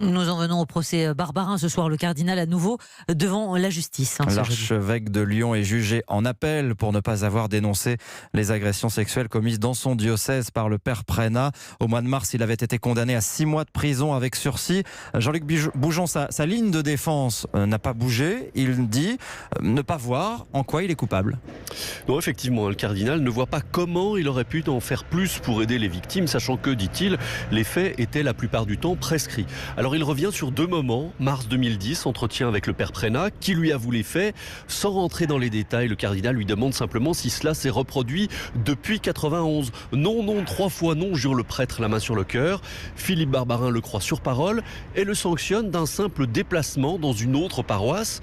Nous en venons au procès Barbarin ce soir. Le cardinal à nouveau devant la justice. L'archevêque de Lyon est jugé en appel pour ne pas avoir dénoncé les agressions sexuelles commises dans son diocèse par le père Prénat. Au mois de mars, il avait été condamné à 6 mois de prison avec sursis. Jean-Luc Boujon, sa ligne de défense n'a pas bougé. Il dit ne pas voir en quoi il est coupable. Non, effectivement, le cardinal ne voit pas comment il aurait pu en faire plus pour aider les victimes, sachant que, dit-il, les faits étaient la plupart du temps prescrits. Alors il revient sur 2 moments. Mars 2010, entretien avec le père Prénat, qui lui avoue les faits. Sans rentrer dans les détails, le cardinal lui demande simplement si cela s'est reproduit depuis 91. Non, 3 fois non, jure le prêtre la main sur le cœur. Philippe Barbarin le croit sur parole et le sanctionne d'un simple déplacement dans une autre paroisse.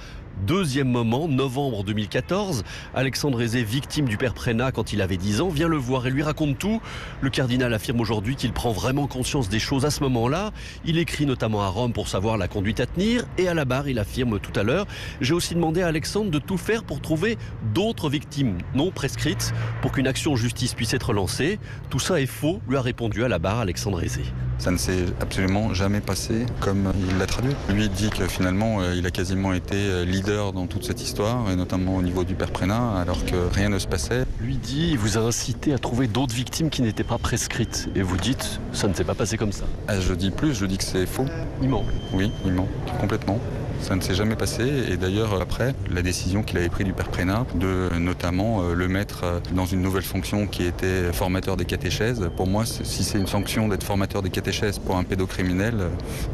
Deuxième moment, novembre 2014, Alexandre Aizé, victime du père Prénat quand il avait 10 ans, vient le voir et lui raconte tout. Le cardinal affirme aujourd'hui qu'il prend vraiment conscience des choses à ce moment-là. Il écrit notamment à Rome pour savoir la conduite à tenir et à la barre, il affirme tout à l'heure: j'ai aussi demandé à Alexandre de tout faire pour trouver d'autres victimes non prescrites pour qu'une action en justice puisse être lancée. Tout ça est faux, lui a répondu à la barre Alexandre Aizé. Ça ne s'est absolument jamais passé comme il l'a traduit. Lui dit que finalement il a quasiment été leader dans toute cette histoire, et notamment au niveau du père Prénat, alors que rien ne se passait. Lui dit, il vous a incité à trouver d'autres victimes qui n'étaient pas prescrites. Et vous dites, ça ne s'est pas passé comme ça. Je dis plus, je dis que c'est faux. Il ment. Oui, il ment, complètement. Ça ne s'est jamais passé, et d'ailleurs après la décision qu'il avait prise du père Prénat de notamment le mettre dans une nouvelle fonction qui était formateur des catéchèses, pour moi si c'est une sanction d'être formateur des catéchèses pour un pédocriminel,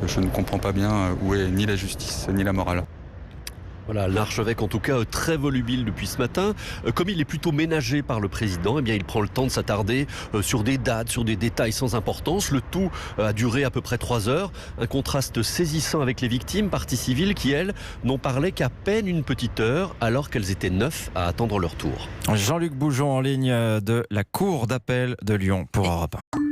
je ne comprends pas bien où est ni la justice ni la morale. Voilà, l'archevêque en tout cas très volubile depuis ce matin. Comme il est plutôt ménagé par le président, eh bien il prend le temps de s'attarder sur des dates, sur des détails sans importance. Le tout a duré à peu près 3 heures. Un contraste saisissant avec les victimes, parties civiles qui, elles, n'ont parlé qu'à peine une petite heure alors qu'elles étaient 9 à attendre leur tour. Jean-Luc Boujon en ligne de la Cour d'appel de Lyon pour Europe 1.